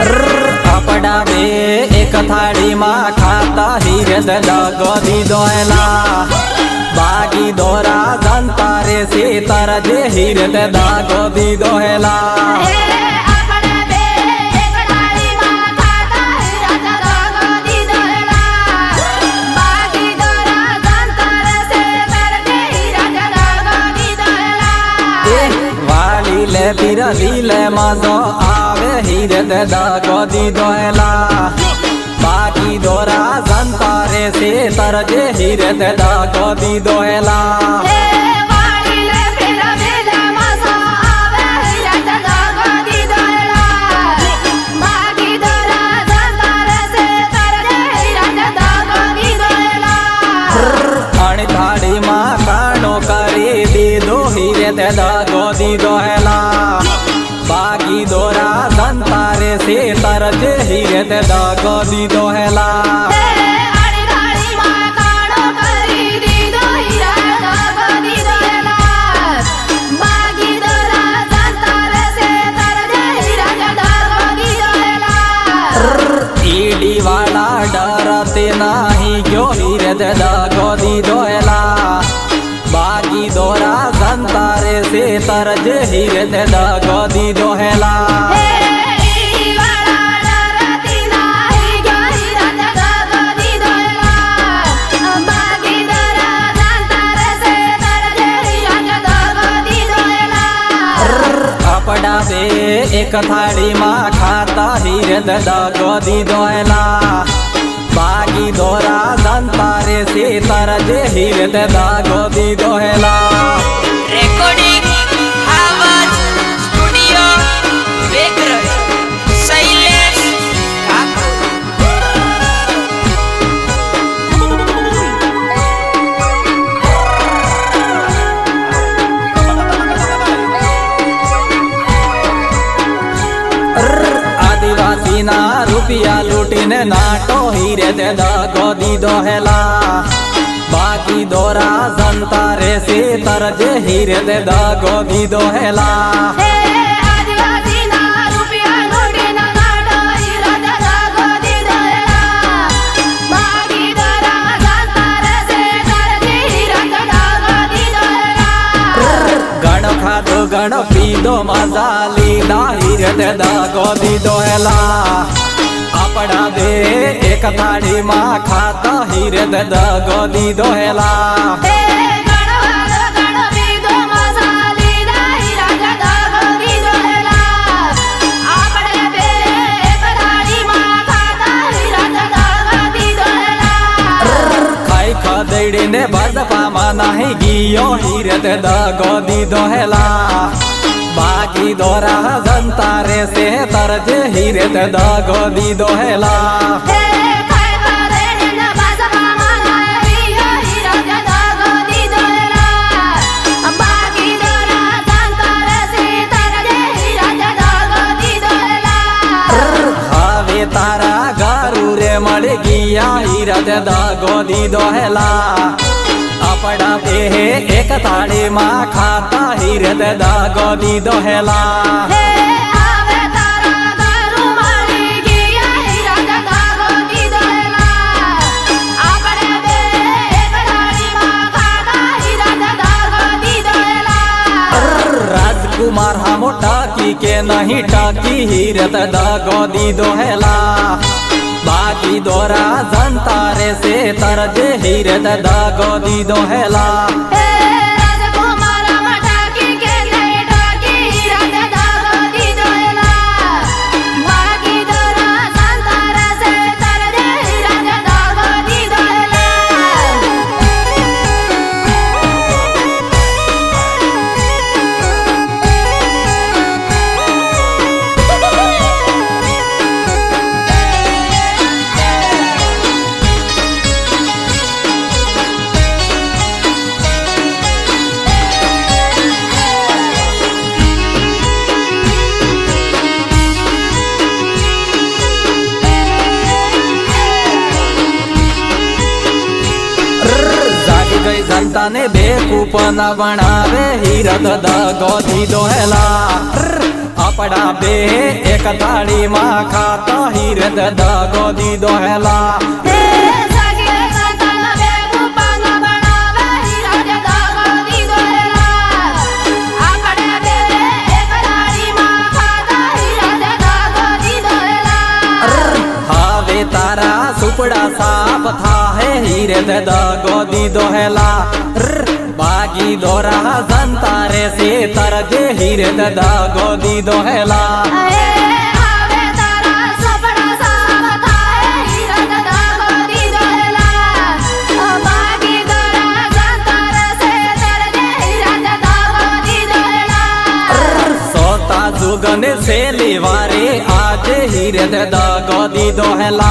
अपड़ा बे एक थाली में खाता हीरे दगो दीदो एला बागी दोरा जनता रे से तरजे हीरे दगो दीदो एला ले मजो आवे हीरे दगो दीदो एला बाकी दोरा जनता रे से तरजे हीरे दगो दीदो एला थाड़ी माँ कानो करी दीदो हीरे दगो दीदो एला बागी दोरा जनता रे से तरजे हीरे दगो दीदो एला ईडी वाला डरते नाही क्यों हीरे दगो दीदो एला बागी दोरा जनता रे से तरजे हीरे दगो दीदो एला अपड़ा बे एक थाली में खाता हीरे दगो दीदो एला बागी दोरा जनता रे से तरजे हीरे दगो दीदो एला रेकॉर्डिंग आवाज स्टूडियो बेकरज शैलेश आदिवासी ना रुपया लूटी ने नाटो हीरे दगो दीदो एला बाकी दोरा जनता रे से तरजे हीरे दगो दीदो एला गण खादो गण पीदो मजा लीदा हीरे दगो दीदो एला अपड़ा बे एक थाली माँ खाता हीरे दगो दीदो एला खाई खदेड़ी ने भाजपा में नहीं गियो हीरे दगो दीदो एला बाकी दोरा जनता रे से तरजे हीरे दगो दीदो एला हवे तारा गारू रे मल गिया हीरे दगो दीदो एला अपड़ा बे एक थाली माँ खाता हीरे दगो दीदो एला राजकुमार हम टाकी के नहीं टाकी हीरे दगो दीदो एला बाकी दोरा जनता रे से तरजे हीरे दगो दीदो एला जनता ने बेकूफ न बनावे हीरा दगो दीदो एला આપડા બે એક થાળીમાં ખાતા હીરે દગો દીધો હેલા હવે તારા સુપડા સાપ થાહે હીરે દગો દીધો હેલા બાગી દોરા જનતા રે સે તર દે હીરે દગો દીધો હેલા जुगन से लेवारे आज हीरे दगो दीदो हेला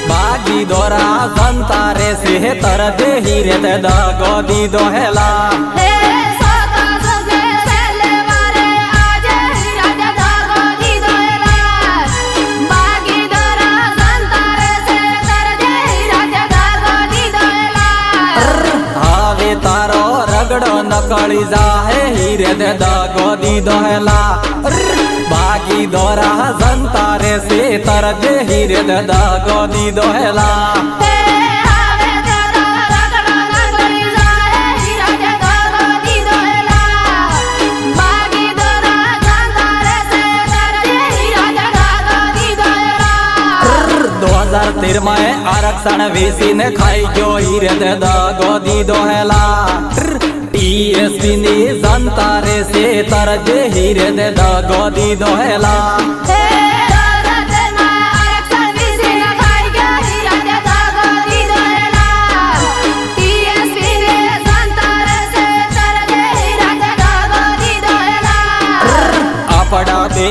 बागी दोरा जनता रे से तर दे हीरे दगो दीदो हेला तारो रगड़ो नकली जाहे हीरे दगो दीदो हेला बागी दोरा जनता रे से तर दे हीरे दगो दीदो हेला में आरक्षण वीसी ने खाई गयो हीरे दगो दीदो हेला टीएसपी नी जनता रे से तर दे हीरे दगो दीदो हेला अपड़ा दे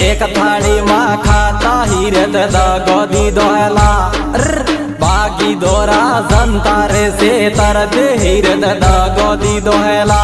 एक थाली मां खाता हीरे दगो दीदो हेला बागी दोरा जनता रे से तर दे हीरे दगो दीदो हेला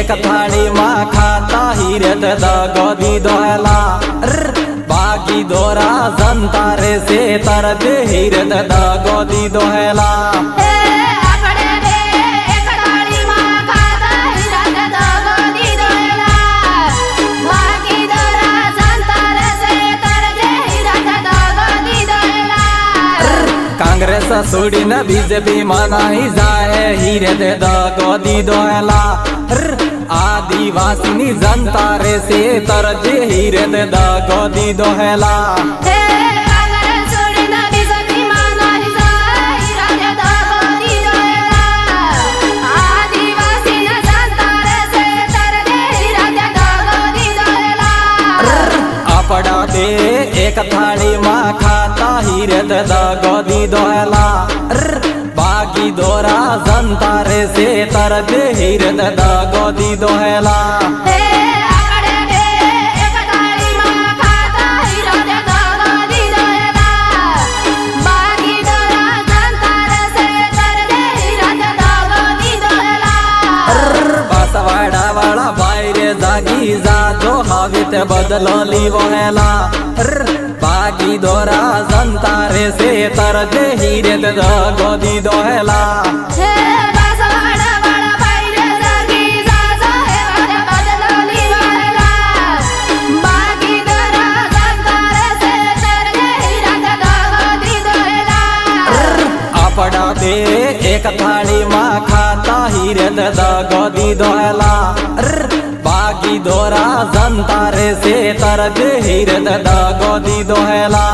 एक थाली मां खाता हीरे दगो दीदो हेला बागी दोरा जनता रे से तर दे हीरे दगो दीदो हेला कांग्रेस छोड़ी न बीजेपी में नहीं जाए हीरे दगो दीदो हेला आदिवासी नी जनता रे से तर दे हीरे दगो दीदो हेला अपड़ा दे एक थाली मां खाता हीरे दगो दीदो हेला बागी दोरा जनता रे से तर दे हीरे दगो दीदो हेला बसवाड़ा वाला बाहरे जागी जा जो हवे ते बदलो लीवो हेला बागी दोरा जनता रे से तर दे हीरे दगो दीदो हेला अपड़ा दे एक थाली मां खाता हीरे दगो दीदो हेला बागी दोरा जनता रे से तर दे हीरे दगो दीदो हेला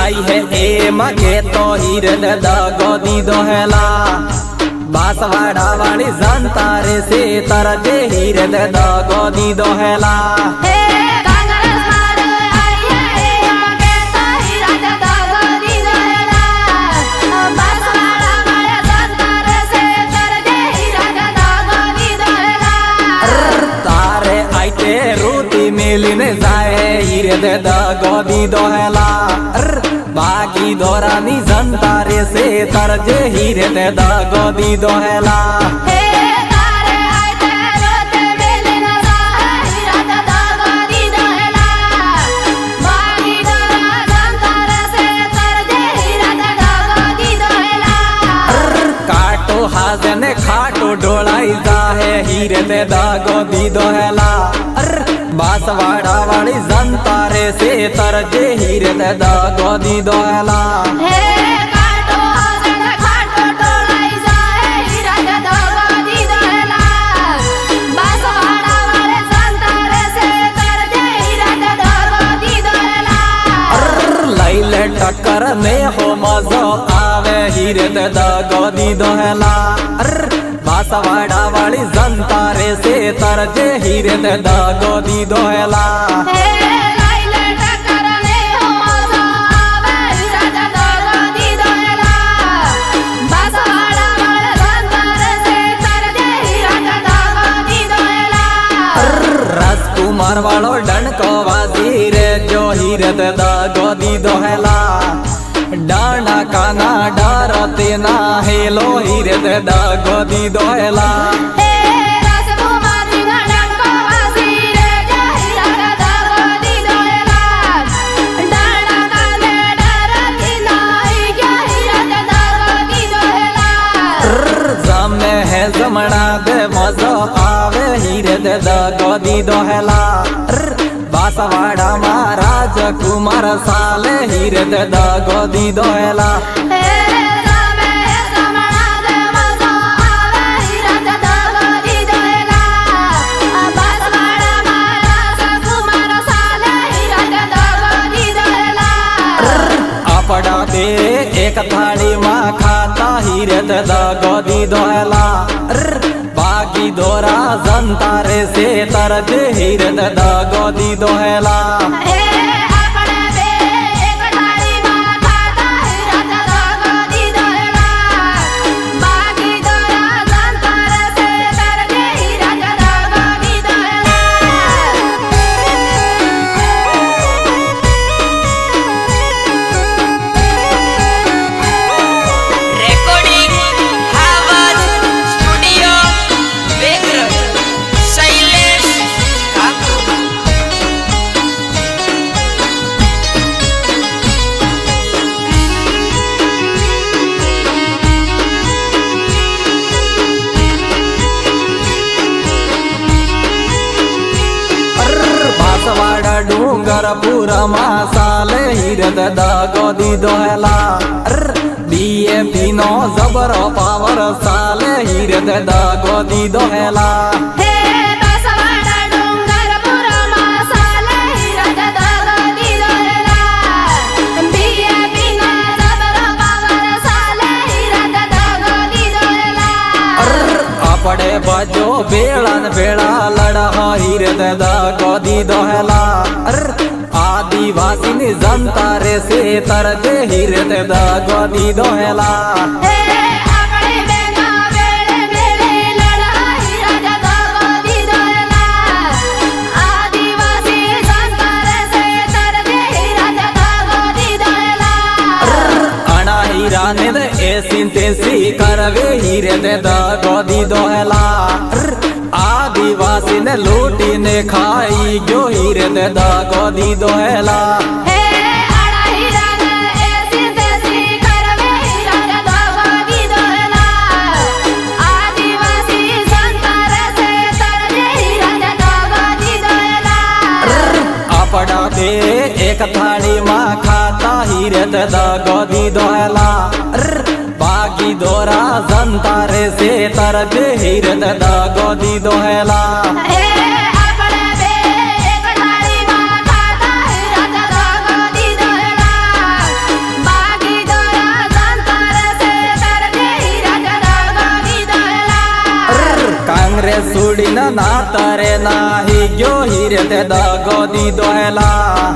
आई है एम के तो हीरे ने दगो दीदो हेला बांसवाड़ा वाली जनता रे से तरजे हीरे ने दगो दीदो हेला मिलने जाए हीरे दे दगो दीदो हेला बाकी दोरानी जनता रे से तरजे हीरे दे दगो दीदो हेला काटो हाजने खाटो डोलाई जाए हीरे दे दगो दीदो हेला बांसवाड़ा वाली जनता रे से तरजे हीरे ने दगो दीदो हेला लैले टक्कर ने हो मजो आवे हीरे ने दगो दीदो हेला बांसवाड़ा वाली जनता रे से तरजे हीरे ने दगो दीदो हेला राजकुमार वालो डंको वाजी रे जो हीरे ने दगो दीदो हेला डाना काना डरते ना हेलो हीरे दे दगो दीदो हेला जमे है जमना दे मजो आवे हीरे दे दगो दीदो हेला बांसवाड़ा महाराज कुमार साले हीरे दे दगो दीदो हेला अपड़ा दे एक थाली माँ खाता हीरे दे दगो दीदो हेला बागी दोरा जनता रे से तरजे हीरे दे दगो दीदो हेला डूंगरपुरा मासाले हीरे दे दगो दीदो हेला डीएपी नो जबरो पावर साले हीरे दे दगो दीदो हेला अपड़े बजो बेड़न बेड़ा लड़ा हीरे दे दगो दीदो हेला आदिवासी नि जनता रे से तरजे हीरे दे दगो दीदो हेला हीराने दे ऐसी तेसी करवे हीरे दे दगो दीदो हेला आदिवासी ने लूटी ने खाई जो हीरे दे दगो दीदो हेला अपड़ा दे एक थाली माँ खाता हीरे दे दगो दीदो हेला बागी दोरा जनता रे से तरजे हीरे दे दगो दीदो हेला તરે નાહી ગયો હીરે તે દગો દીધો હેલા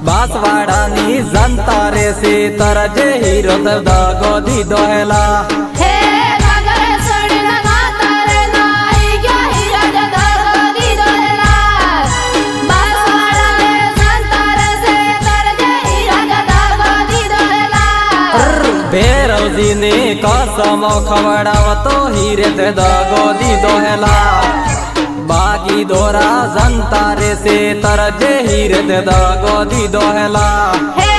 બાસવાડાની જનતા રે સે તર જે હીરો તે દગો દીધો હેલા હે વાગરે સડીના માતા રે નાઈ ગયો હીરો તે દગો દીધો હેલા બાસવાડા રે જનતા રે સે તર જે હીરો તે દગો દીધો હેલા ભેરવજી ને કસમ ખવડાવતો હીરે તે દગો દીધો હેલા બાગી દોરા જનતા રે સે તર જે હીરે તે દગો દીધો હેલા હે